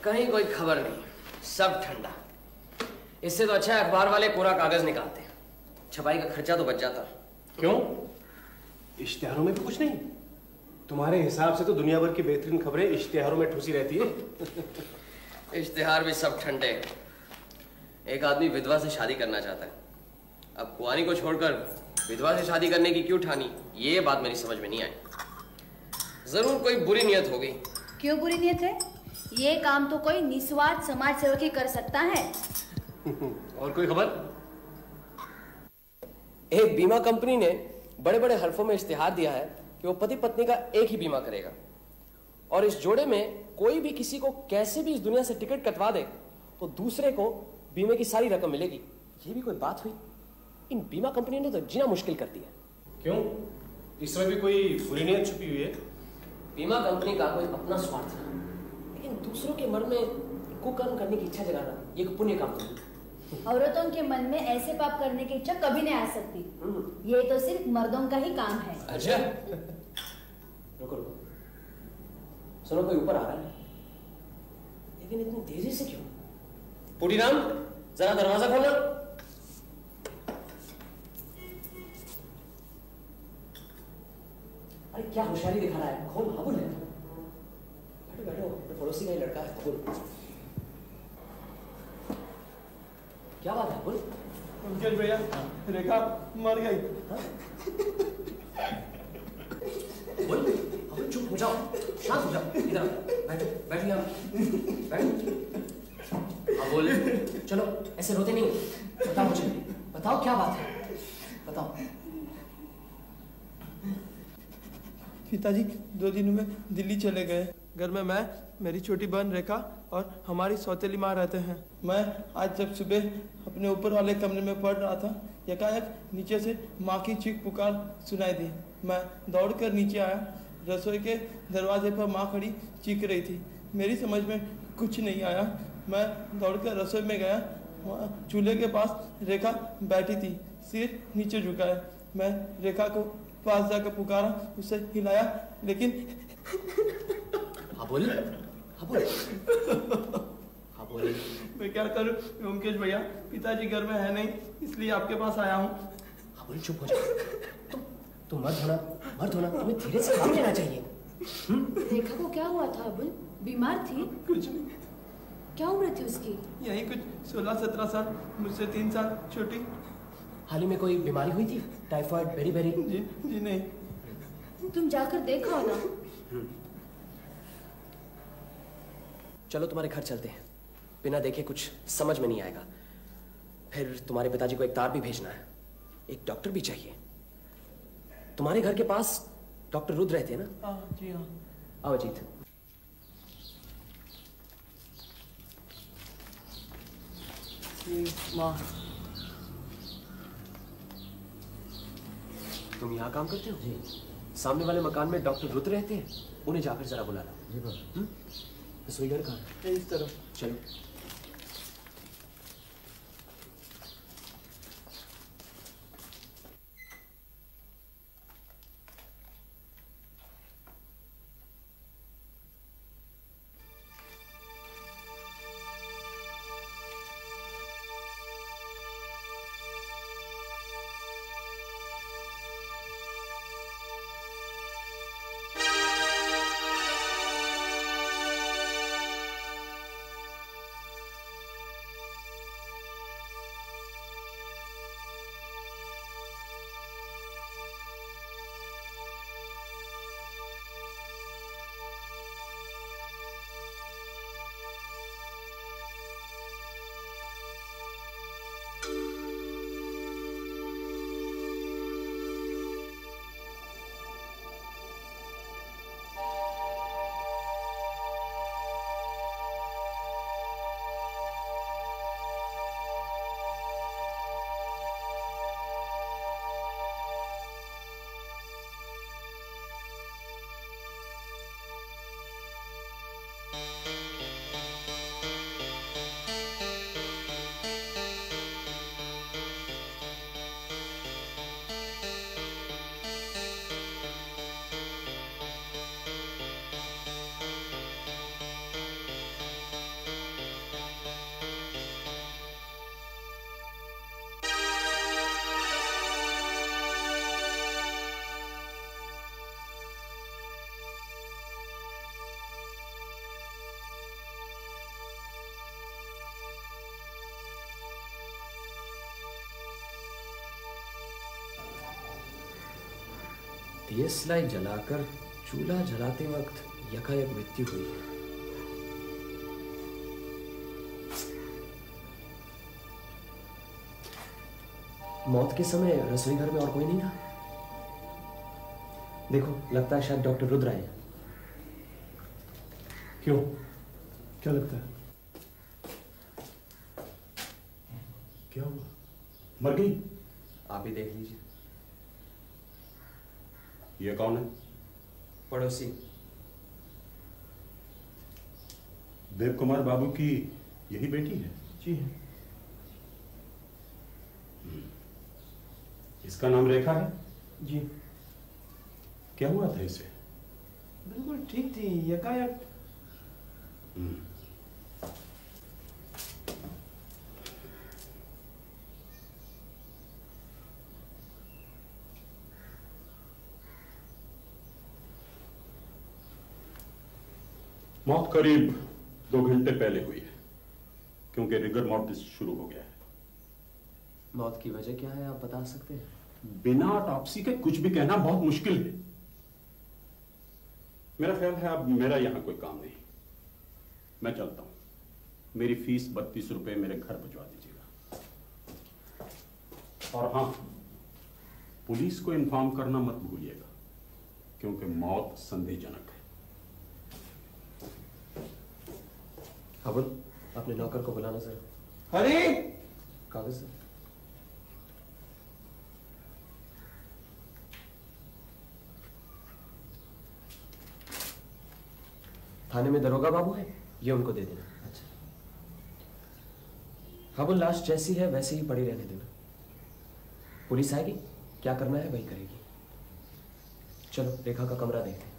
कहीं कोई खबर नहीं, सब ठंडा। इससे तो अच्छा है अखबार वाले पूरा कागज निकालते, छपाई का खर्चा तो बच जाता। क्यों? इश्तिहारों में भी कुछ नहीं? तुम्हारे हिसाब से तो दुनिया भर की बेहतरीन खबरें इश्तिहारों में ठूसी रहती है। इश्तिहार भी सब ठंडे। एक आदमी विधवा से शादी करना चाहता है, अब कुंवारी को छोड़कर विधवा से शादी करने की क्यों ठानी, ये बात मेरी समझ में नहीं आई। जरूर कोई बुरी नियत होगी। क्यों बुरी नियत है? ये काम तो कोई निस्वार्थ समाज सेवक ही कर सकता है। और कोई खबर? एक बीमा कंपनी ने बड़े बड़े हरफों में इश्तिहार दिया है कि वो पति पत्नी का एक ही बीमा करेगा, और इस जोड़े में कोई भी किसी को कैसे भी इस दुनिया से टिकट कटवा दे तो दूसरे को बीमे की सारी रकम मिलेगी। ये भी कोई बात हुई? इन बीमा कंपनियों ने तो जीना मुश्किल कर दिया। क्यों? इसमें भी कोई बुरी नियत छुपी हुई है? बीमा कंपनी का कोई अपना स्वार्थ नहीं, लेकिन दूसरों के मन में कुकर्म करने की इच्छा जगाना ये पुण्य काम नहीं। औरतों के मन में ऐसे पाप करने की इच्छा कभी नहीं आ सकती। ये तो सिर्फ मर्दों का ही काम है। अच्छा, रुको रुको, सुनो कोई ऊपर आ रहा है, लेकिन इतनी तेजी से क्यों? पुटीराम, जरा दरवाजा खोलना। अरे क्या होशियारी दिखा रहा है, खोल। अबुल है, बैठो बैठो, अपने पड़ोसी का ही लड़का है अबुल। क्या बात है अबुल? पंकज भैया, रेखा मर गई। अबुल, अबुल चुप हो जाओ, शांत हो जाओ, इधर बैठो, बैठो यहाँ, बैठो। अबुल चलो, ऐसे रोते नहीं, बताओ मुझे, बताओ क्या बात है, बताओ। पिताजी 2 दिन में दिल्ली चले गए। घर में मैं, मेरी छोटी बहन रेखा और हमारी सौतेली माँ रहते हैं। मैं आज जब सुबह अपने ऊपर वाले कमरे में पढ़ रहा था, एकाएक नीचे से माँ की चीख पुकार सुनाई दी। मैं दौड़कर नीचे आया। रसोई के दरवाजे पर माँ खड़ी चीख रही थी। मेरी समझ में कुछ नहीं आया। मैं दौड़कर रसोई में गया। वहाँ चूल्हे के पास रेखा बैठी थी, सिर नीचे झुकाए। मैं रेखा को पास जाकर पुकारा, उसे हिलाया, लेकिन अबुल, अबुल, अबुल, मैं क्या करूं ओमकेश भैया, पिताजी घर में है नहीं, इसलिए आपके पास आया हूं। अबुल चुप हो जाओ, तुम मर्द होना, तुम्हें धीरे से काम लेना चाहिए। रेखा को क्या हुआ था अबुल? बीमार थी? कुछ नहीं। क्या उम्र थी उसकी? यही कुछ 16-17 साल, मुझसे 3 साल छोटी। हाल ही में कोई बीमारी हुई थी, टाइफाइड, बेरी? जी नहीं। तुम जाकर देखो ना। चलो तुम्हारे घर चलते हैं, बिना देखे कुछ समझ में नहीं आएगा। फिर तुम्हारे पिताजी को एक तार भी भेजना है, एक डॉक्टर भी चाहिए। तुम्हारे घर के पास डॉक्टर रुद्र रहते हैं ना? हाँ जी हाँ। आओ अजीत। माँ, तुम यहाँ काम करते हो? जी। सामने वाले मकान में डॉक्टर रुद्र रहते हैं, उन्हें जाकर जरा बुला लो। जी बाबा। रसोईघर कहाँ है? इस तरफ। चलो। दियसलाई जलाकर चूल्हा जलाते वक्त यकायक मृत्यु हुई है। मौत के समय रसोई घर में और कोई नहीं था। देखो, लगता है शायद डॉक्टर रुद्र आए। क्यों, क्या लगता है? क्या हुआ? मर गई? आप ही देख लीजिए। ये कौन है? पड़ोसी। देव कुमार बाबू की यही बेटी है? जी है। इसका नाम रेखा है? जी। क्या हुआ था इसे? बिल्कुल ठीक थी, यकायक। मौत करीब 2 घंटे पहले हुई है, क्योंकि रिगर मॉर्टिस शुरू हो गया है। मौत की वजह क्या है, आप बता सकते हैं? बिना ऑटोप्सी के कुछ भी कहना बहुत मुश्किल है। मेरा ख्याल है अब मेरा यहां कोई काम नहीं, मैं चलता हूं। मेरी फीस 32 रुपए मेरे घर भिजवा दीजिएगा। और हां, पुलिस को इन्फॉर्म करना मत भूलिएगा, क्योंकि मौत संदेहजनक है। अबुल, अपने नौकर को बुलाना सर। हरी, कागज सर। थाने में दरोगा बाबू है, ये उनको दे देना। अच्छा। अबुल, लाश जैसी है वैसे ही पड़ी रहने देना। पुलिस आएगी, क्या करना है वही करेगी। चलो रेखा का कमरा देखते हैं।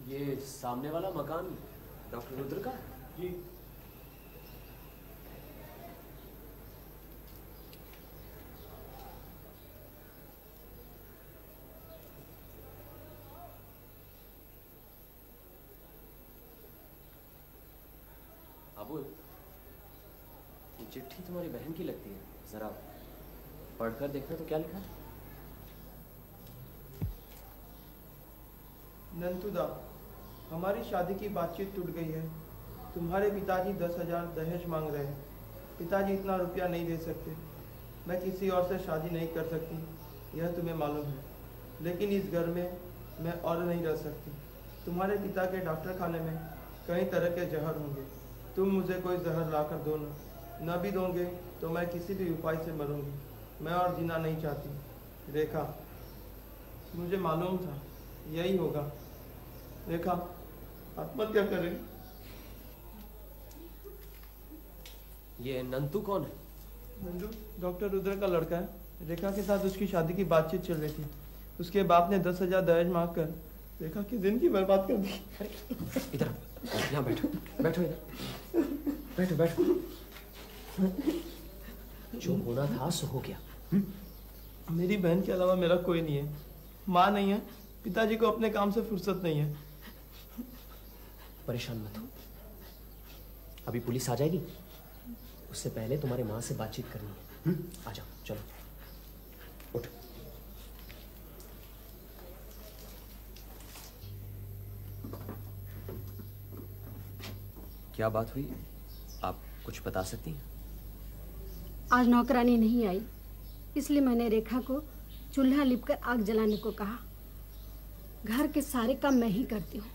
ये सामने वाला मकान डॉक्टर रुद्र का है? जी। अबुल, ये चिट्ठी तुम्हारी बहन की लगती है, जरा पढ़कर देखना तो क्या लिखा है। नंतुदा, हमारी शादी की बातचीत टूट गई है। तुम्हारे पिताजी 10,000 दहेज मांग रहे हैं। पिताजी इतना रुपया नहीं दे सकते। मैं किसी और से शादी नहीं कर सकती, यह तुम्हें मालूम है। लेकिन इस घर में मैं और नहीं रह सकती। तुम्हारे पिता के डॉक्टर खाने में कई तरह के जहर होंगे। तुम मुझे कोई जहर ला कर दो न भी दोगे तो मैं किसी भी उपाय से मरूंगी। मैं और जीना नहीं चाहती। रेखा, मुझे मालूम था यही होगा। रेखा आत्महत्या करेगी। ये नंतू कौन है? नंदू डॉक्टर रुद्र का लड़का है। रेखा के साथ उसकी शादी की बातचीत चल रही थी। उसके बाप ने 10,000 दहेज मांग कर रेखा की जिंदगी बर्बाद कर दी। इधर यहाँ बैठो, बैठो इधर, बैठो बैठो। जो होना था सो हो गया। मेरी बहन के अलावा मेरा कोई नहीं है। माँ नहीं है, पिताजी को अपने काम से फुर्सत नहीं है। परेशान मत हो, अभी पुलिस आ जाएगी, उससे पहले तुम्हारे माँ से बातचीत करनी है। आ जाओ, चलो उठ। क्या बात हुई, आप कुछ बता सकती हैं? आज नौकरानी नहीं आई, इसलिए मैंने रेखा को चूल्हा लिपकर आग जलाने को कहा। घर के सारे काम मैं ही करती हूँ,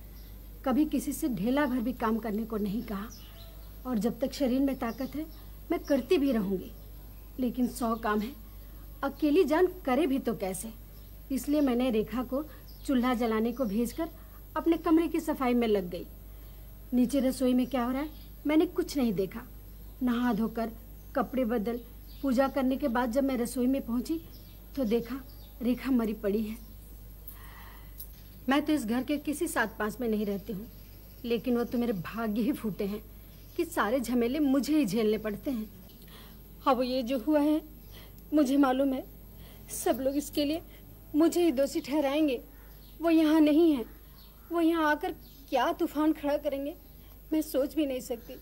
कभी किसी से ढेला भर भी काम करने को नहीं कहा। और जब तक शरीर में ताकत है मैं करती भी रहूँगी। लेकिन 100 काम है, अकेली जान करे भी तो कैसे। इसलिए मैंने रेखा को चूल्हा जलाने को भेजकर अपने कमरे की सफाई में लग गई। नीचे रसोई में क्या हो रहा है मैंने कुछ नहीं देखा। नहा धोकर कपड़े बदल पूजा करने के बाद जब मैं रसोई में पहुंची तो देखा रेखा मरी पड़ी है। मैं तो इस घर के किसी 7-5 में नहीं रहती हूँ, लेकिन वो तो मेरे भाग्य ही फूटे हैं कि सारे झमेले मुझे ही झेलने पड़ते हैं। हाँ, वो ये जो हुआ है मुझे मालूम है, सब लोग इसके लिए मुझे ही दोषी ठहराएंगे। वो यहाँ नहीं है, वो यहाँ आकर क्या तूफान खड़ा करेंगे मैं सोच भी नहीं सकती।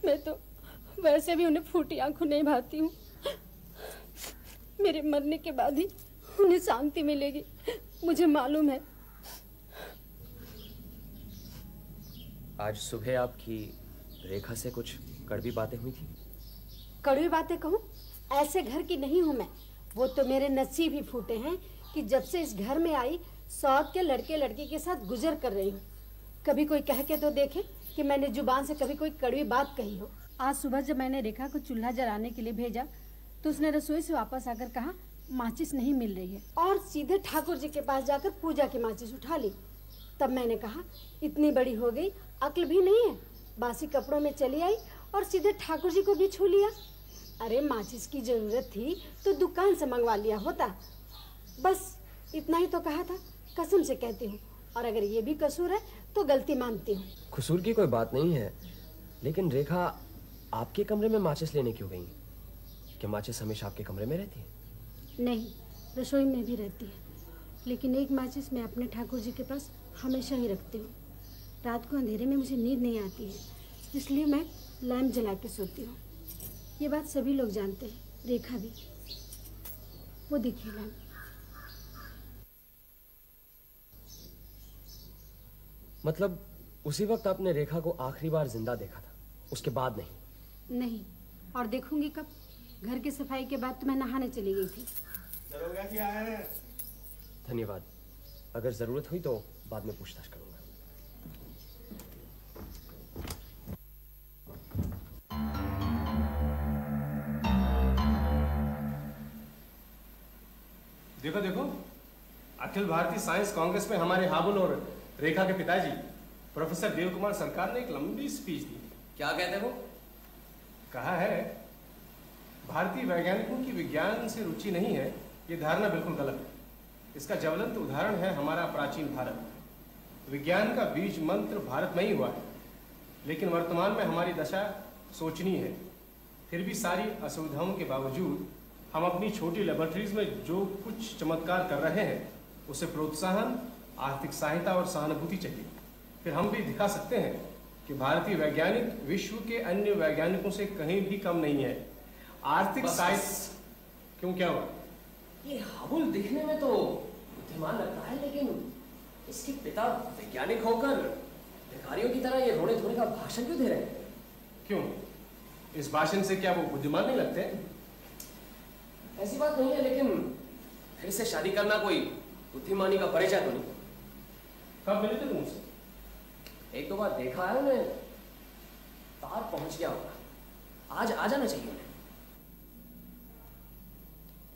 मैं तो वैसे भी उन्हें फूटी आंखों नहीं भाती हूँ। मेरे मरने के बाद ही उन्हें शांति मिलेगी, मुझे मालूम है। आज सुबह आपकी रेखा से कुछ कड़वी बातें हुई थी? कड़वी बातें कहूँ? ऐसे घर की नहीं हूँ मैं। वो तो मेरे नसीब ही फूटे हैं कि जब से इस घर में आई सौत के लड़के लड़की के साथ गुजर कर रही हूँ। कभी कोई कह के तो देखे कि मैंने जुबान से कभी कोई कड़वी बात कही हो। आज सुबह जब मैंने रेखा को चूल्हा जलाने के लिए भेजा तो उसने रसोई से वापस आकर कहा माचिस नहीं मिल रही है, और सीधे ठाकुर जी के पास जाकर पूजा की माचिस उठा ली। तब मैंने कहा इतनी बड़ी हो गई, अक्ल भी नहीं है, बासी कपड़ों में चली आई और सीधे ठाकुर जी को भी छू लिया। अरे माचिस की जरूरत थी तो दुकान से मंगवा लिया होता। बस इतना ही तो कहा था, कसम से कहती हूँ। और अगर ये भी कसूर है तो गलती मानती हूँ। कसूर की कोई बात नहीं है, लेकिन रेखा आपके कमरे में माचिस लेने क्यों गई? क्या माचिस हमेशा आपके कमरे में रहती है? नहीं, रसोई में भी रहती है, लेकिन एक माचिस मैं अपने ठाकुर जी के पास हमेशा ही रखती हूँ। रात को अंधेरे में मुझे नींद नहीं आती है, इसलिए मैं लैम्प जला के सोती हूँ। ये बात सभी लोग जानते हैं, रेखा भी। वो देखिए लैम्प। मतलब उसी वक्त आपने रेखा को आखिरी बार जिंदा देखा था, उसके बाद नहीं? नहीं, और देखूंगी कब? घर की सफाई के बाद तो मैं नहाने चली गई थी। दरोगा क्या है? धन्यवाद, अगर जरूरत हुई तो बाद में पूछताछ करूंगा। देखो देखो, अखिल भारतीय साइंस कांग्रेस में हमारे हाबुल और रेखा के पिताजी प्रोफेसर देव कुमार सरकार ने एक लंबी स्पीच दी। क्या कहते हो? कहा है भारतीय वैज्ञानिकों की विज्ञान से रुचि नहीं है, ये धारणा बिल्कुल गलत है। इसका ज्वलंत उदाहरण है हमारा प्राचीन भारत। विज्ञान का बीज मंत्र भारत में ही हुआ है, लेकिन वर्तमान में हमारी दशा सोचनीय है। फिर भी सारी असुविधाओं के बावजूद हम अपनी छोटी लेबोरेटरीज में जो कुछ चमत्कार कर रहे हैं उसे प्रोत्साहन, आर्थिक सहायता और सहानुभूति चाहिए। फिर हम भी दिखा सकते हैं कि भारतीय वैज्ञानिक विश्व के अन्य वैज्ञानिकों से कहीं भी कम नहीं है। आर्थिक सहायता क्यों, क्या हुआ? ये हाबुल दिखने में तो बुद्धिमान लगता है, लेकिन इसके पिता वैज्ञानिक होकर भिखारियों की तरह ये रोने धोने का भाषण क्यों दे रहे हैं? क्यों, इस भाषण से क्या वो बुद्धिमान नहीं लगते? ऐसी बात नहीं है, लेकिन फिर से शादी करना कोई बुद्धिमानी का परिचय तो नहीं। कब मिले थे तुम उनसे? 1-2 बार देखा है उन्हें, तार पहुंच गया होगा। आज आ जाना चाहिए उन्हें।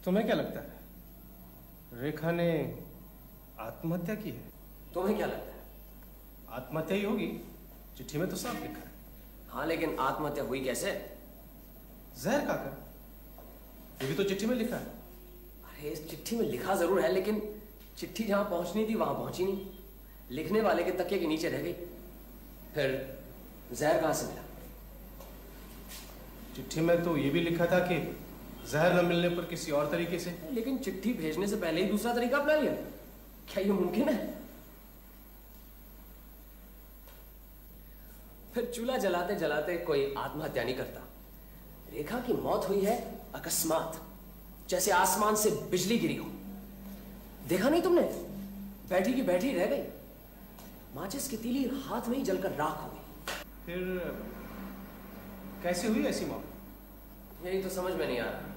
तुम्हें क्या लगता है, रेखा ने आत्महत्या की है? तुम्हें क्या लगता है? आत्महत्या ही होगी, चिट्ठी में तो साफ लिखा है। हाँ, लेकिन आत्महत्या हुई कैसे? जहर खाकर, ये भी तो चिट्ठी में लिखा है। अरे इस चिट्ठी में लिखा जरूर है, लेकिन चिट्ठी जहां पहुंचनी थी वहां पहुंची नहीं, लिखने वाले के तकिए के नीचे रह गई। फिर जहर कहां से मिला? चिट्ठी में तो ये भी लिखा था कि जहर न मिलने पर किसी और तरीके से। लेकिन चिट्ठी भेजने से पहले ही दूसरा तरीका अपना लिया, क्या ये मुमकिन है? फिर चूल्हा जलाते जलाते कोई आत्महत्या नहीं करता। रेखा की मौत हुई है अकस्मात, जैसे आसमान से बिजली गिरी हो। देखा नहीं तुमने? बैठी की बैठी रह गई, माचिस की तीली हाथ में ही जलकर राख हो गई। फिर कैसे हुई ऐसी मौत? यही तो समझ में नहीं आ रहा।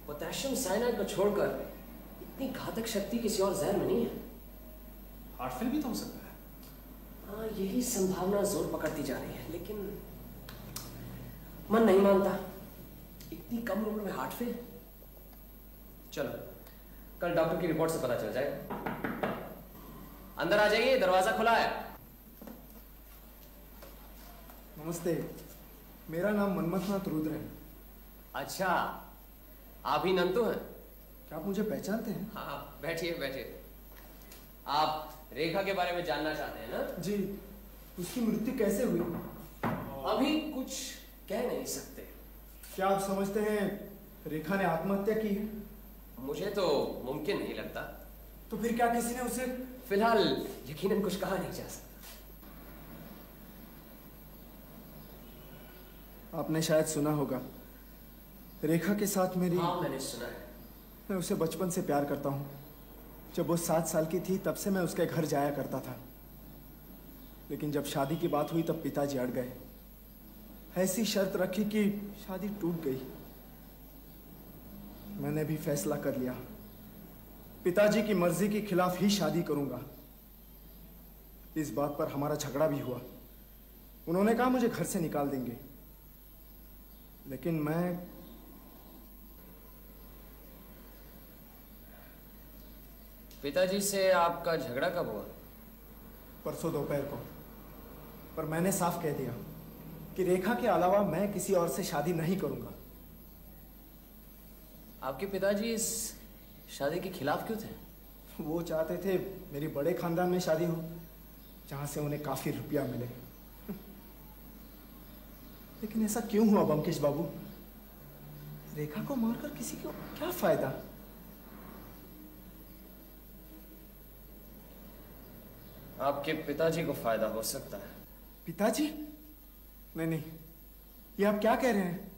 पोटेशियम साइनाइड को छोड़कर इतनी घातक शक्ति किसी और जहर में नहीं है। हार्ट फेल भी तो हो सकता है। हाँ, यही संभावना जोर पकड़ती जा रही है, लेकिन मन नहीं मानता। इतनी कम उम्र में हार्ट फेल। चलो कल डॉक्टर की रिपोर्ट से पता चल जाएगा। अंदर आ जाइए, दरवाजा खुला है। नमस्ते, मेरा नाम मनमथनाथ रुद्र है। अच्छा, आप ही नंतु हैं? क्या आप मुझे पहचानते हैं? हाँ, बैठिए बैठिए। आप रेखा के बारे में जानना चाहते हैं ना? जी, उसकी मृत्यु कैसे हुई? अभी कुछ कह नहीं सकते। क्या आप समझते हैं रेखा ने आत्महत्या की है? मुझे तो मुमकिन नहीं लगता। तो फिर क्या किसी ने उसे? फिलहाल यकीनन कुछ कहा नहीं जा सकता। आपने शायद सुना होगा, रेखा के साथ मेरी। हाँ, मैंने सुना है। मैं उसे बचपन से प्यार करता हूँ। जब वो 7 साल की थी तब से मैं उसके घर जाया करता था। लेकिन जब शादी की बात हुई तब पिताजी अड़ गए। ऐसी शर्त रखी कि शादी टूट गई। मैंने भी फैसला कर लिया, पिताजी की मर्जी के खिलाफ ही शादी करूंगा। इस बात पर हमारा झगड़ा भी हुआ। उन्होंने कहा मुझे घर से निकाल देंगे, लेकिन मैं पिताजी से आपका झगड़ा कब हुआ? परसों दोपहर को। पर मैंने साफ कह दिया कि रेखा के अलावा मैं किसी और से शादी नहीं करूंगा। आपके पिताजी इस शादी के खिलाफ क्यों थे? वो चाहते थे मेरी बड़े खानदान में शादी हो, जहां से उन्हें काफी रुपया मिले। लेकिन ऐसा क्यों हुआ बमकेश बाबू? रेखा को मारकर किसी को क्या फायदा? आपके पिताजी को फायदा हो सकता है। पिताजी? नहीं नहीं, ये आप क्या कह रहे हैं?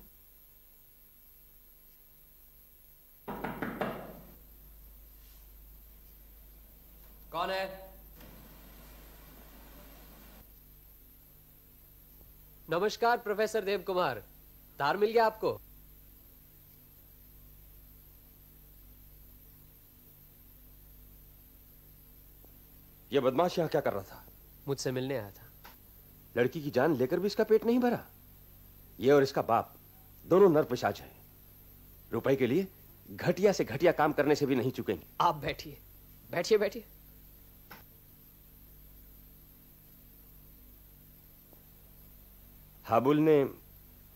कौन है? नमस्कार प्रोफेसर देव कुमार, तार मिल गया आपको? यह बदमाश यहां क्या कर रहा था? मुझसे मिलने आया था। लड़की की जान लेकर भी इसका पेट नहीं भरा? ये और इसका बाप दोनों नरपिशाच हैं। रुपए के लिए घटिया से घटिया काम करने से भी नहीं चुकेंगे। आप बैठिए बैठिए बैठिए। हाबुल ने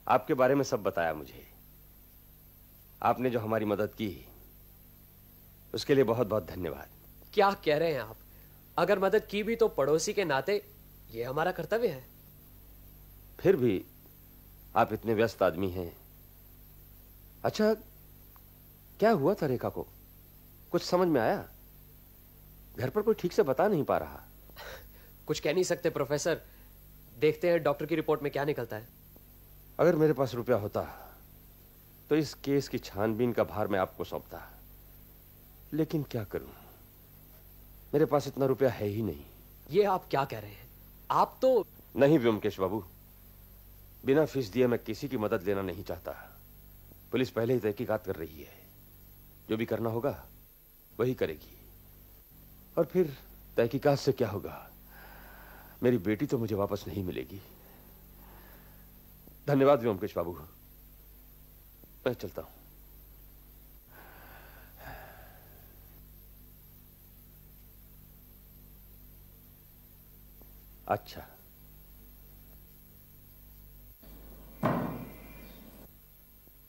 आपके बारे में सब बताया मुझे। आपने जो हमारी मदद की उसके लिए बहुत बहुत धन्यवाद। क्या कह रहे हैं आप? अगर मदद की भी तो पड़ोसी के नाते यह हमारा कर्तव्य है। फिर भी आप इतने व्यस्त आदमी हैं। अच्छा, क्या हुआ था रेखा को? कुछ समझ में आया? घर पर कोई ठीक से बता नहीं पा रहा। कुछ कह नहीं सकते प्रोफेसर, देखते हैं डॉक्टर की रिपोर्ट में क्या निकलता है। अगर मेरे पास रुपया होता तो इस केस की छानबीन का भार मैं आपको सौंपता, लेकिन क्या करूं, मेरे पास इतना रुपया है ही नहीं। ये आप क्या कह रहे हैं? आप तो नहीं व्योमकेश बाबू, बिना फीस दिए मैं किसी की मदद लेना नहीं चाहता। पुलिस पहले ही तहकीकात कर रही है, जो भी करना होगा वही करेगी। और फिर तहकीकात से क्या होगा? मेरी बेटी तो मुझे वापस नहीं मिलेगी। धन्यवाद व्योमकेश बाबू, मैं चलता हूं। अच्छा,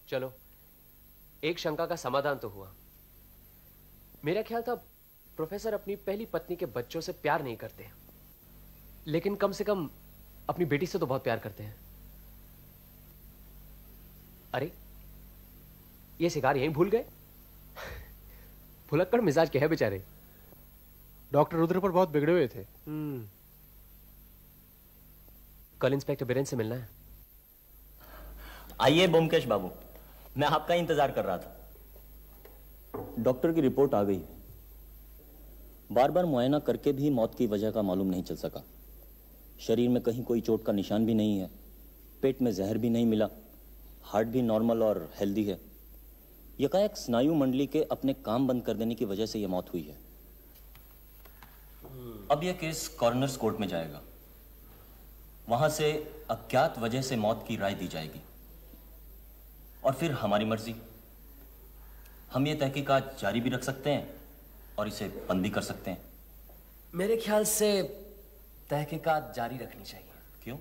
चलो, एक शंका का समाधान तो हुआ। मेरा ख्याल था प्रोफेसर अपनी पहली पत्नी के बच्चों से प्यार नहीं करते, लेकिन कम से कम अपनी बेटी से तो बहुत प्यार करते हैं। अरे, ये सिगार यहीं भूल गए? भुलक्कड़ मिजाज के है बेचारे। डॉक्टर रुद्र पर बहुत बिगड़े हुए थे। कल इंस्पेक्टर बिरेन से मिलना है। आइए ब्योमकेश बाबू, मैं आपका इंतजार कर रहा था। डॉक्टर की रिपोर्ट आ गई। बार बार मुआयना करके भी मौत की वजह का मालूम नहीं चल सका। शरीर में कहीं कोई चोट का निशान भी नहीं है, पेट में जहर भी नहीं मिला, हार्ट भी नॉर्मल और हेल्दी है। यकायक स्नायु मंडली के अपने काम बंद कर देने की वजह से यह मौत हुई है। अब यह केस कॉर्नर्स कोर्ट में जाएगा, वहां से अज्ञात वजह से मौत की राय दी जाएगी। और फिर हमारी मर्जी। हम ये तहकीकात जारी भी रख सकते हैं और इसे बंद भी कर सकते हैं। मेरे ख्याल से तहकीकात जारी रखनी चाहिए। क्यों?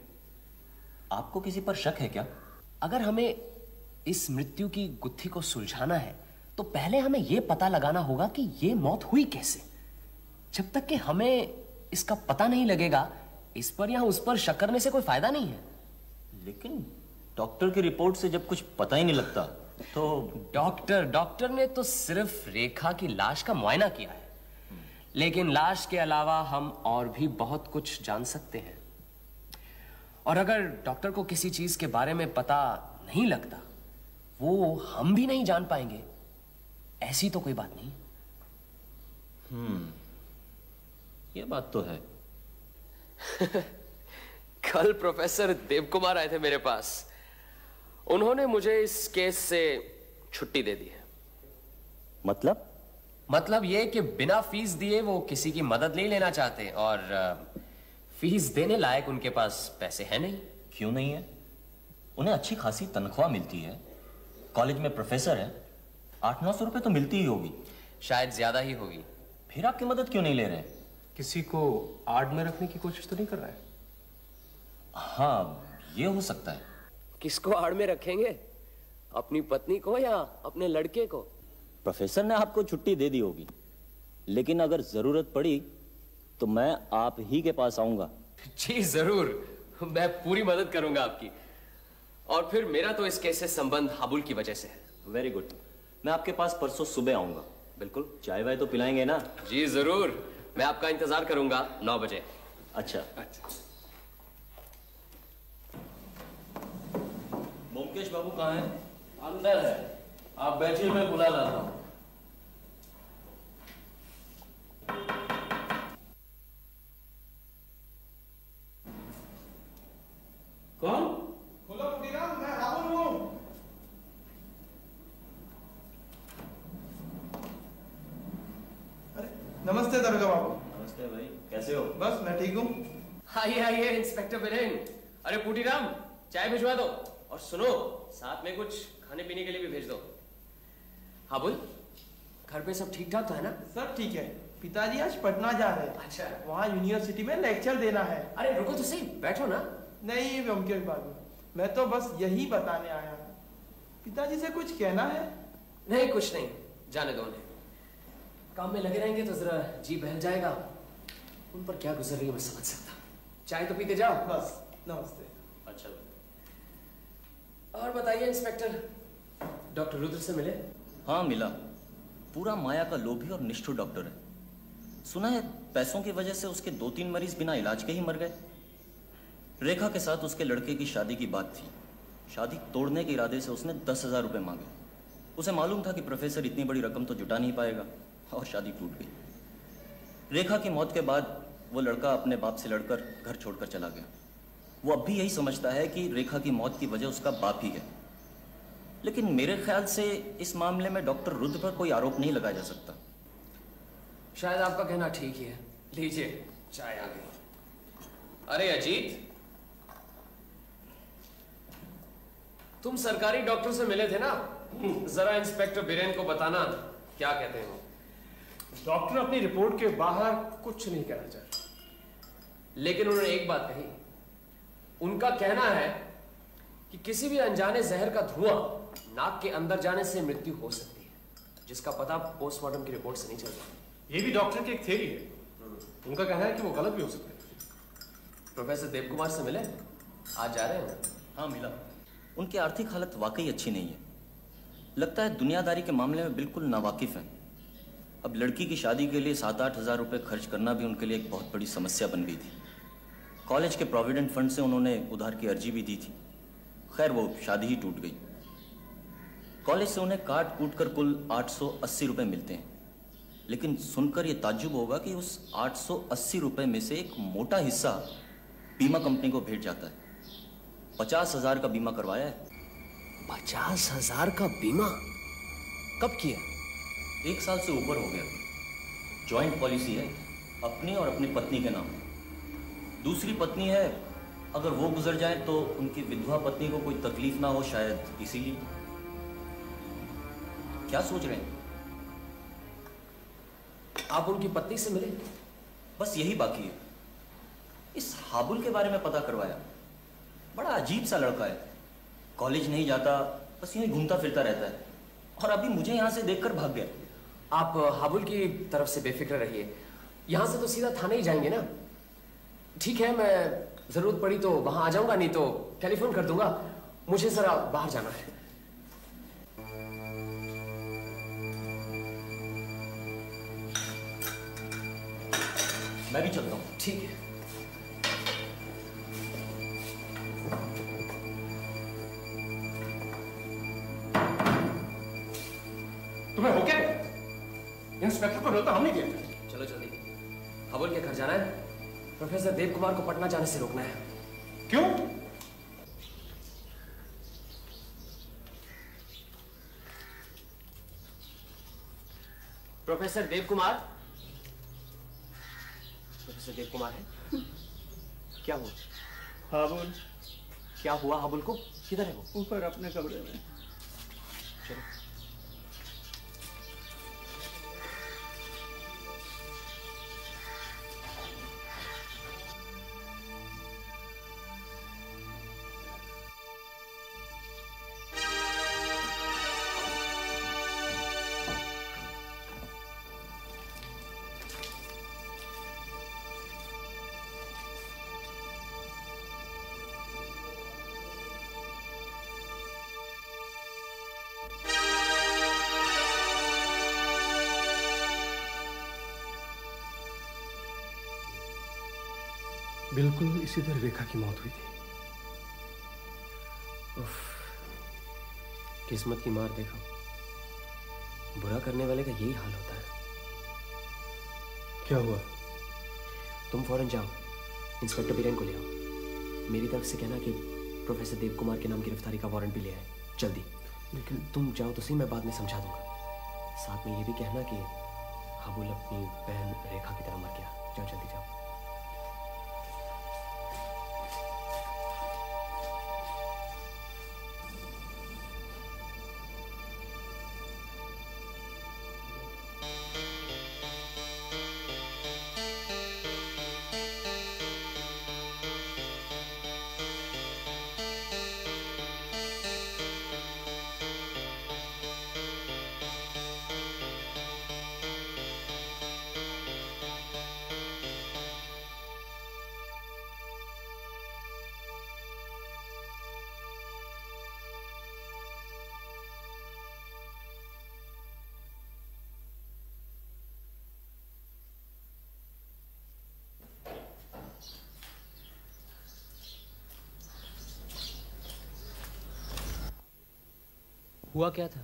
आपको किसी पर शक है क्या? अगर हमें इस मृत्यु की गुत्थी को सुलझाना है तो पहले हमें यह पता लगाना होगा कि यह मौत हुई कैसे। जब तक कि हमें इसका पता नहीं लगेगा, इस पर या उस पर शक करने से कोई फायदा नहीं है। लेकिन डॉक्टर की रिपोर्ट से जब कुछ पता ही नहीं लगता तो डॉक्टर ने तो सिर्फ रेखा की लाश का मुआयना किया है, लेकिन लाश के अलावा हम और भी बहुत कुछ जान सकते हैं। और अगर डॉक्टर को किसी चीज के बारे में पता नहीं लगता, वो हम भी नहीं जान पाएंगे। ऐसी तो कोई बात नहीं। ये बात तो है। कल प्रोफेसर देवकुमार आए थे मेरे पास। उन्होंने मुझे इस केस से छुट्टी दे दी है। मतलब ये कि बिना फीस दिए वो किसी की मदद नहीं लेना चाहते, और फीस देने लायक उनके पास पैसे हैं नहीं। क्यों नहीं है? उन्हें अच्छी खासी तनख्वाह मिलती है, कॉलेज में प्रोफेसर है, 800-900 रुपए तो मिलती ही होगी। शायद ज्यादा ही होगी। फिर आपकी मदद क्यों नहीं ले रहे? किसी को आड़ में रखने की कोशिश तो नहीं कर रहा है? हाँ, ये हो सकता है। किसको आड़ में रखेंगे? अपनी पत्नी को या अपने लड़के को? प्रोफेसर ने आपको छुट्टी दे दी होगी, लेकिन अगर जरूरत पड़ी तो मैं आप ही के पास आऊंगा। जी जरूर, मैं पूरी मदद करूंगा आपकी। और फिर मेरा तो इस केस से संबंध हाबुल की वजह से है। Very good. मैं आपके पास परसों सुबह आऊंगा। बिल्कुल। चाय वाय तो पिलाएंगे ना? जी जरूर, मैं आपका इंतजार करूंगा 9 बजे। अच्छा। मुकेश बाबू कहाँ हैं? अंदर है, आप बैठिए, मैं बुला लाता हूं। कौन? खोलो मुदीराम, मैं राहुल हूं। अरे नमस्ते दरोगा बाबू। नमस्ते भाई, कैसे हो? बस मैं ठीक हूँ। आइए इंस्पेक्टर बिरेन। अरे पुटीराम, चाय भिजवा दो, और सुनो, साथ में कुछ खाने पीने के लिए भी भेज दो। हाबुल, घर पे सब ठीक ठाक तो है ना? सब ठीक है। पिताजी आज पटना जा रहे हैं। अच्छा। वहाँ यूनिवर्सिटी में लेक्चर देना है। अरे रुको तो सही, बैठो ना। नहीं मुकेश बाबू, मैं तो बस यही बताने आया हूँ। पिताजी से कुछ कहना है? नहीं, कुछ नहीं, जाने दो उन्हें। काम में लगे रहेंगे तो जरा जी बहल जाएगा। उन पर क्या गुजर रही है मैं समझ सकता। चाय तो पीते जाओ। बस, नमस्ते। अच्छा। और बताइए इंस्पेक्टर, डॉक्टर रुद्र से मिले? हाँ मिला। पूरा माया का लोभी और निष्ठुर डॉक्टर है। सुना है पैसों की वजह से उसके 2-3 मरीज बिना इलाज के ही मर गए। रेखा के साथ उसके लड़के की शादी की बात थी। शादी तोड़ने के इरादे से उसने 10,000 रुपये मांगे। उसे मालूम था कि प्रोफेसर इतनी बड़ी रकम तो जुटा नहीं पाएगा, और शादी टूट गई। रेखा की मौत के बाद वो लड़का अपने बाप से लड़कर घर छोड़कर चला गया। वो अब भी यही समझता है कि रेखा की मौत की वजह उसका बाप ही है। लेकिन मेरे ख्याल से इस मामले में डॉक्टर रुद्र पर कोई आरोप नहीं लगाया जा सकता। शायद आपका कहना ठीक ही है। लीजिए, चाय आ गई। अरे अजीत, तुम सरकारी डॉक्टर से मिले थे ना? जरा इंस्पेक्टर बिरेन को बताना क्या कहते हैं। डॉक्टर अपनी रिपोर्ट के बाहर कुछ नहीं कहना चाहते, लेकिन उन्होंने एक बात कही। उनका कहना है कि किसी भी अनजाने जहर का धुआं नाक के अंदर जाने से मृत्यु हो सकती है, जिसका पता पोस्टमार्टम की रिपोर्ट से नहीं चलता। ये भी डॉक्टर की एक थ्योरी है। उनका कहना है कि वो गलत भी हो सकता है। प्रोफेसर देवकुमार से मिले? आज जा रहे हैं? हाँ मिला। उनकी आर्थिक हालत वाकई अच्छी नहीं है। लगता है दुनियादारी के मामले में बिल्कुल नावाकिफ हैं। अब लड़की की शादी के लिए 7-8 हज़ार रुपये खर्च करना भी उनके लिए एक बहुत बड़ी समस्या बन गई थी। कॉलेज के प्रोविडेंट फंड से उन्होंने उधार की अर्जी भी दी थी। खैर वो शादी ही टूट गई। कॉलेज से उन्हें काट कूट कर कुल 880 रुपये मिलते हैं। लेकिन सुनकर ये ताज्जुब होगा कि उस 880 रुपये में से एक मोटा हिस्सा बीमा कंपनी को भेज जाता है। 50,000 का बीमा करवाया है। 50,000 का बीमा? कब किया? 1 साल से ऊपर हो गया। जॉइंट पॉलिसी है, अपनी और अपनी पत्नी के नाम। दूसरी पत्नी है, अगर वो गुजर जाए तो उनकी विधवा पत्नी को कोई तकलीफ ना हो, शायद इसीलिए। क्या सोच रहे हैं? आप उनकी पत्नी से मिले? बस यही बाकी है। इस हाबुल के बारे में पता करवाया। बड़ा अजीब सा लड़का है, कॉलेज नहीं जाता, बस यूं ही घूमता फिरता रहता है, और अभी मुझे यहां से देखकर भाग गया। आप हाबुल की तरफ से बेफिक्र रहिए, यहां से तो सीधा थाने ही जाएंगे ना। ठीक है, मैं जरूरत पड़ी तो वहां आ जाऊंगा, नहीं तो टेलीफोन कर दूंगा। मुझे जरा बाहर जाना है। मैं भी चलता हूं। ठीक है। तुम्हें हो क्या? इंस्पेक्टर को न्योता हम नहीं दिया था। चलो जल्दी, हाबुल के घर जाना है। प्रोफेसर देव कुमार को पटना जाने से रोकना है। क्यों? प्रोफेसर देव कुमार? प्रोफेसर देव कुमार है? क्या हुआ? हाबुल। क्या हुआ हाबुल को? किधर है वो? ऊपर अपने कमरे में। चलो। बिल्कुल इसी तरह रेखा की मौत हुई थी। उफ, किस्मत की मार देखो, बुरा करने वाले का यही हाल होता है। क्या हुआ? तुम फौरन जाओ, इंस्पेक्टर बीरेन को ले आओ। मेरी तरफ से कहना कि प्रोफेसर देव कुमार के नाम गिरफ्तारी का वारंट भी ले आए जल्दी। लेकिन तुम जाओ तो सही, मैं बाद में समझा दूंगा। साथ में ये भी कहना कि हाबुल अपनी बहन रेखा की तरह मर गया। जाओ जल्दी जाओ। हुआ क्या था?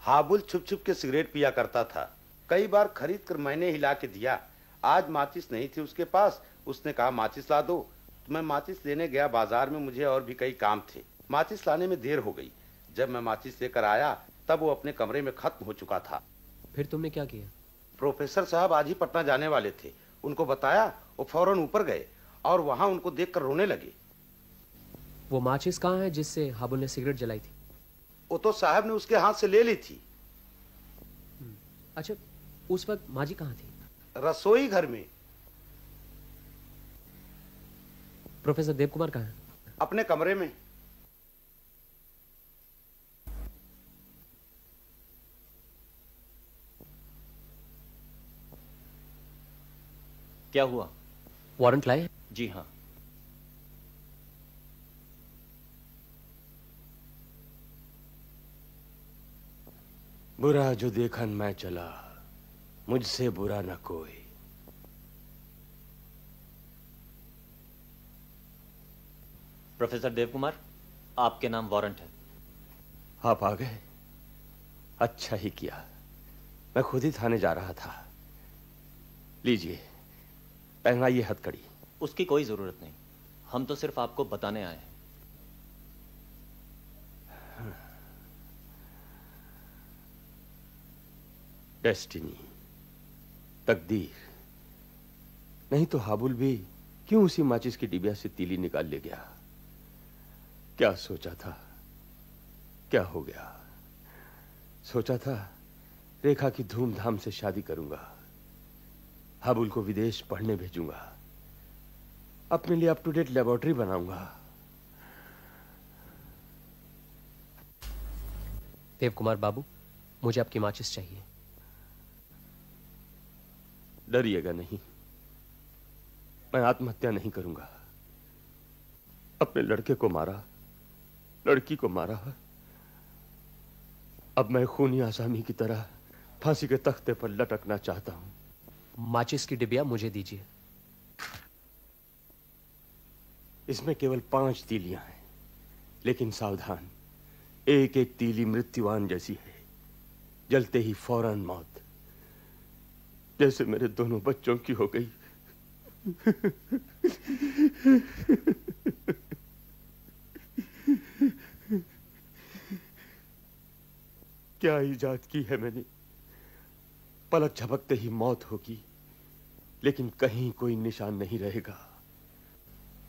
हाबुल छुप छुप के सिगरेट पिया करता था। कई बार खरीद कर मैंने हिला के दिया। आज माचिस नहीं थी उसके पास। उसने कहा माचिस ला दो, तो मैं माचिस लेने गया बाजार में। मुझे और भी कई काम थे। माचिस लाने में देर हो गई। जब मैं माचिस लेकर आया तब वो अपने कमरे में खत्म हो चुका था। फिर तुमने क्या किया? प्रोफेसर साहब आज ही पटना जाने वाले थे। उनको बताया, वो फौरन ऊपर गए और वहां उनको देखकर रोने लगे। वो माचिस कहाँ है जिससे हाबुल ने सिगरेट जलाई थी? वो तो साहब ने उसके हाथ से ले ली थी। अच्छा, उस वक्त माँ जी कहाँ थी? रसोई घर में। प्रोफेसर देव कुमार कहाँ है? अपने कमरे में। क्या हुआ? वारंट लाए? जी हाँ। बुरा जो देखन मैं चला, मुझसे बुरा न कोई। प्रोफेसर देव कुमार, आपके नाम वारंट है। आप आ गए, अच्छा ही किया। मैं खुद ही थाने जा रहा था। लीजिए, पहनाइए हथकड़ी। उसकी कोई जरूरत नहीं, हम तो सिर्फ आपको बताने आए हैं। डेस्टिनी, तकदीर। नहीं तो हाबुल भी क्यों उसी माचिस की डिबिया से तीली निकाल ले गया? क्या सोचा था, क्या हो गया? सोचा था रेखा की धूमधाम से शादी करूंगा, हाबुल को विदेश पढ़ने भेजूंगा, अपने लिए अप टू डेट लेबोरेटरी बनाऊंगा। देव कुमार बाबू, मुझे आपकी माचिस चाहिए। डरिएगा नहीं, मैं आत्महत्या नहीं करूंगा। अपने लड़के को मारा, लड़की को मारा, अब मैं खूनी आसामी की तरह फांसी के तख्ते पर लटकना चाहता हूं। माचिस की डिबिया मुझे दीजिए। इसमें केवल 5 तीलियां हैं, लेकिन सावधान, एक एक तीली मृत्युवान जैसी है, जलते ही फौरन मौत, जैसे मेरे दोनों बच्चों की हो गई। क्या इजाद की है मैंने, पलक झपकते ही मौत होगी, लेकिन कहीं कोई निशान नहीं रहेगा।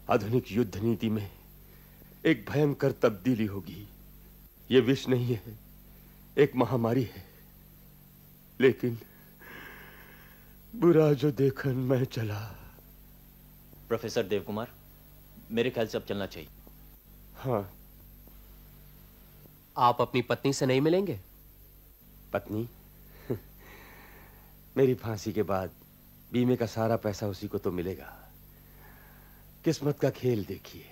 आधुनिक युद्ध नीति में एक भयंकर तब्दीली होगी। यह विष नहीं है, एक महामारी है, लेकिन बुरा जो देखन मैं चला। प्रोफेसर देवकुमार, मेरे ख्याल से अब चलना चाहिए। हाँ। आप अपनी पत्नी से नहीं मिलेंगे? पत्नी? मेरी फांसी के बाद बीमे का सारा पैसा उसी को तो मिलेगा। किस्मत का खेल देखिए।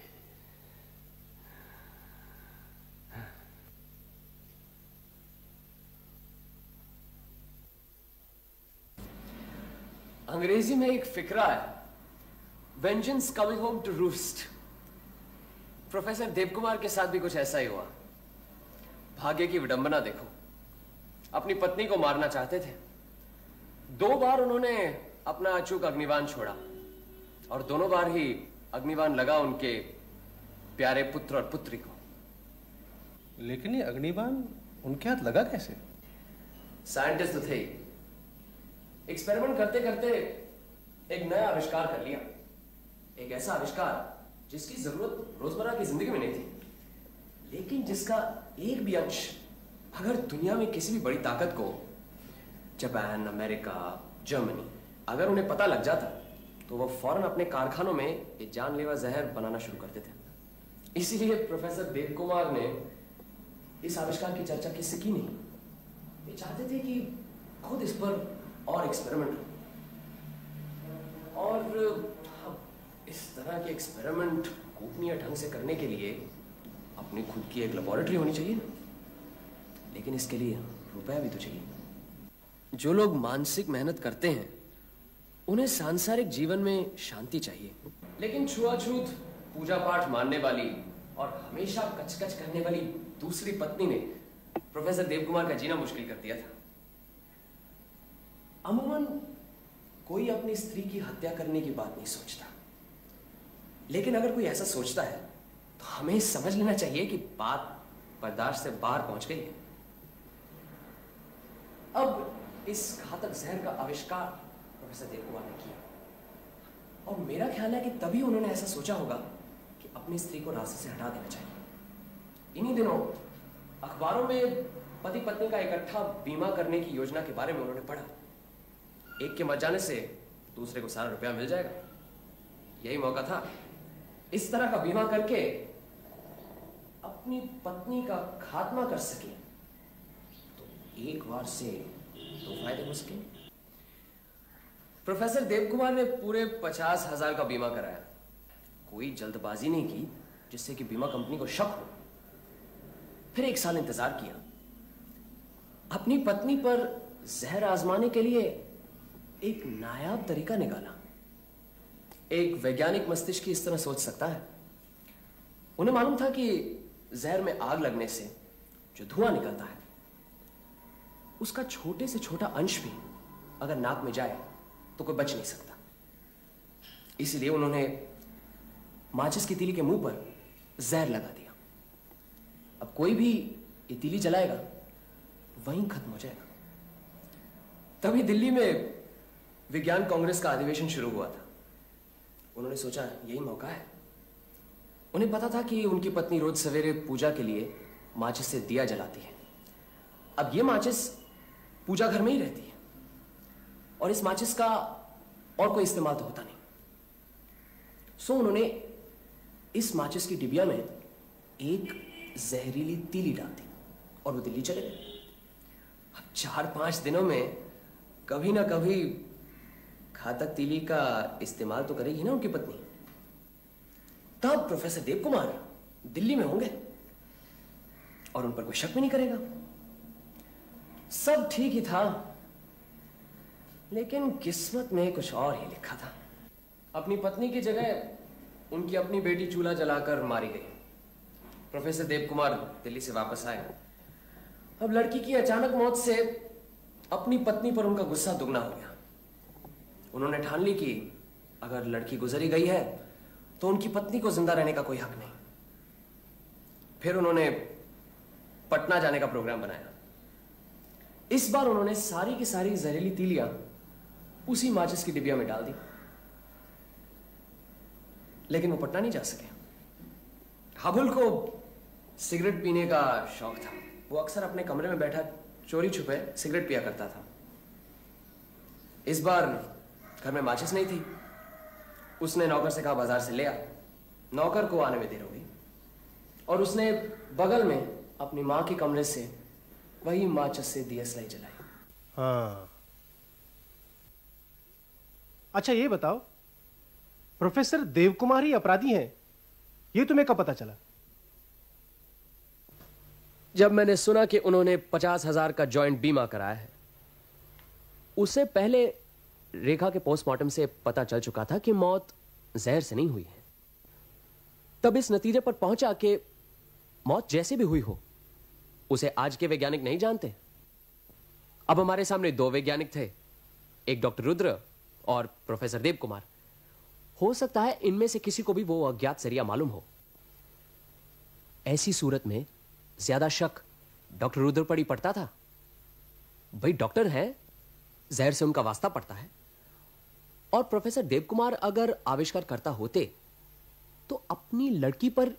अंग्रेजी में एक फिक्रा है, vengeance coming home to roost. Professor Devkumar के साथ भी कुछ ऐसा ही हुआ। भाग्य की विडंबना देखो, अपनी पत्नी को मारना चाहते थे, 2 बार उन्होंने अपना अचूक अग्निबाण छोड़ा, और दोनों बार ही अग्निबाण लगा उनके प्यारे पुत्र और पुत्री को। लेकिन ये अग्निबाण उनके हाथ लगा कैसे? साइंटिस्ट तो थे, एक्सपेरिमेंट करते करते एक नया आविष्कार कर लिया। एक ऐसा आविष्कार जिसकी जरूरत रोजमर्रा की जिंदगी में नहीं थी, लेकिन जिसका एक भी अंश अगर दुनिया में किसी भी बड़ी ताकत को, जापान, अमेरिका, जर्मनी, अगर उन्हें पता लग जाता तो वो फौरन अपने कारखानों में ये जानलेवा जहर बनाना शुरू करते थे। इसीलिए प्रोफेसर देवकुमार ने इस आविष्कार की चर्चा किससे की नहीं। ये चाहते थे कि खुद इस पर और एक्सपेरिमेंट हो, और इस तरह के एक्सपेरिमेंट गोपनीय ढंग से करने के लिए अपनी खुद की एक लेबोरेटरी होनी चाहिए ना, लेकिन इसके लिए रुपया भी तो चाहिए। जो लोग मानसिक मेहनत करते हैं उन्हें सांसारिक जीवन में शांति चाहिए, लेकिन छुआछूत, पूजा पाठ मानने वाली और हमेशा कचकच करने वाली दूसरी पत्नी ने प्रोफेसर देवकुमार का जीना मुश्किल कर दिया था। अमूमन कोई अपनी स्त्री की हत्या करने की बात नहीं सोचता, लेकिन अगर कोई ऐसा सोचता है तो हमें समझ लेना चाहिए कि बात बर्दाश्त से बाहर पहुंच गई है। अब इस घातक जहर का आविष्कार प्रोफेसर देवकुमार ने किया, और मेरा ख्याल है कि तभी उन्होंने ऐसा सोचा होगा कि अपनी स्त्री को रास्ते से हटा देना चाहिए। इन्हीं दिनों अखबारों में पति पत्नी का इकट्ठा बीमा करने की योजना के बारे में उन्होंने पढ़ा। एक के मर जाने से दूसरे को सारा रुपया मिल जाएगा। यही मौका था, इस तरह का बीमा करके अपनी पत्नी का खात्मा कर सके तो एक बार से 2 फायदे हो सके। प्रोफेसर देवकुमार ने पूरे 50,000 का बीमा कराया। कोई जल्दबाजी नहीं की जिससे कि बीमा कंपनी को शक हो। फिर 1 साल इंतजार किया। अपनी पत्नी पर जहर आजमाने के लिए एक नायाब तरीका निकाला। एक वैज्ञानिक मस्तिष्क इस तरह सोच सकता है। उन्हें मालूम था कि जहर में आग लगने से जो धुआं निकलता है उसका छोटे से छोटा अंश भी अगर नाक में जाए तो कोई बच नहीं सकता। इसलिए उन्होंने माचिस की तीली के मुंह पर जहर लगा दिया। अब कोई भी ये तीली जलाएगा वहीं खत्म हो जाएगा। तभी दिल्ली में विज्ञान कांग्रेस का अधिवेशन शुरू हुआ था। उन्होंने सोचा यही मौका है। उन्हें पता था कि उनकी पत्नी रोज सवेरे पूजा के लिए माचिस से दिया जलाती है, अब ये माचिस पूजा घर में ही रहती है और इस माचिस का और कोई इस्तेमाल तो होता नहीं। सो उन्होंने इस माचिस की डिबिया में एक जहरीली तीली डाल दी और वो दिल्ली चले गए। अब 4-5 दिनों में कभी ना कभी घातक तीली का इस्तेमाल तो करेगी ना उनकी पत्नी। तब प्रोफेसर देव कुमार दिल्ली में होंगे और उन पर कोई शक भी नहीं करेगा। सब ठीक ही था, लेकिन किस्मत में कुछ और ही लिखा था। अपनी पत्नी की जगह उनकी अपनी बेटी चूल्हा जलाकर मारी गई। प्रोफेसर देव कुमार दिल्ली से वापस आए। अब लड़की की अचानक मौत से अपनी पत्नी पर उनका गुस्सा दुगना हो गया। उन्होंने ठान ली कि अगर लड़की गुजरी गई है तो उनकी पत्नी को जिंदा रहने का कोई हक नहीं। फिर उन्होंने पटना जाने का प्रोग्राम बनाया। इस बार उन्होंने सारी की सारी जहरीली तीलियां उसी माचिस की डिबिया में डाल दी, लेकिन वो पटना नहीं जा सके। हाबुल को सिगरेट पीने का शौक था। वो अक्सर अपने कमरे में बैठा चोरी छुपे सिगरेट पिया करता था। इस बार घर में माचिस नहीं थी। उसने नौकर से कहा बाजार से ले आ। नौकर को आने में देर हो गई और उसने बगल में अपनी मां के कमरे से वही माचिस से दियसलाई जलाई। हाँ, अच्छा ये बताओ, प्रोफेसर देवकुमार ही अपराधी हैं, ये तुम्हें कब पता चला? जब मैंने सुना कि उन्होंने 50,000 का जॉइंट बीमा कराया है। उससे पहले रेखा के पोस्टमार्टम से पता चल चुका था कि मौत जहर से नहीं हुई है। तब इस नतीजे पर पहुंचा कि मौत जैसे भी हुई हो उसे आज के वैज्ञानिक नहीं जानते। अब हमारे सामने 2 वैज्ञानिक थे, एक डॉक्टर रुद्र और प्रोफेसर देव कुमार। हो सकता है इनमें से किसी को भी वो अज्ञात जरिया मालूम हो। ऐसी सूरत में ज्यादा शक डॉक्टर रुद्र पर ही पड़ता था। भाई डॉक्टर हैं, जहर से उनका वास्ता पड़ता है। और प्रोफेसर देव कुमार अगर आविष्कार करता होते तो अपनी लड़की पर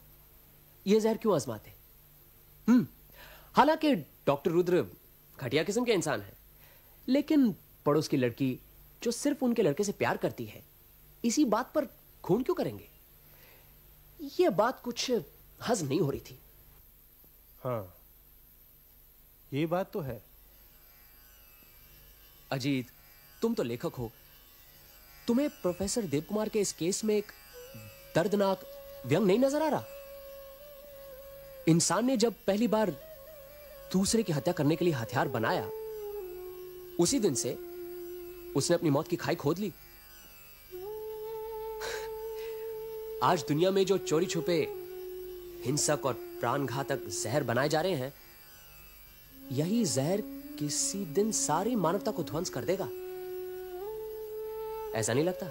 यह जहर क्यों आजमाते? हालांकि डॉक्टर रुद्र घटिया किस्म के इंसान हैं, लेकिन पड़ोस की लड़की जो सिर्फ उनके लड़के से प्यार करती है, इसी बात पर खून क्यों करेंगे? यह बात कुछ हजम नहीं हो रही थी। हाँ, ये बात तो है। अजीत, तुम तो लेखक हो। तुम्हें प्रोफेसर देव कुमार के इस केस में एक दर्दनाक व्यंग नहीं नजर आ रहा? इंसान ने जब पहली बार दूसरे की हत्या करने के लिए हथियार बनाया, उसी दिन से उसने अपनी मौत की खाई खोद ली। आज दुनिया में जो चोरी छुपे हिंसक और प्राणघातक जहर बनाए जा रहे हैं, यही जहर किसी दिन सारी मानवता को ध्वंस कर देगा। ऐसा नहीं लगता?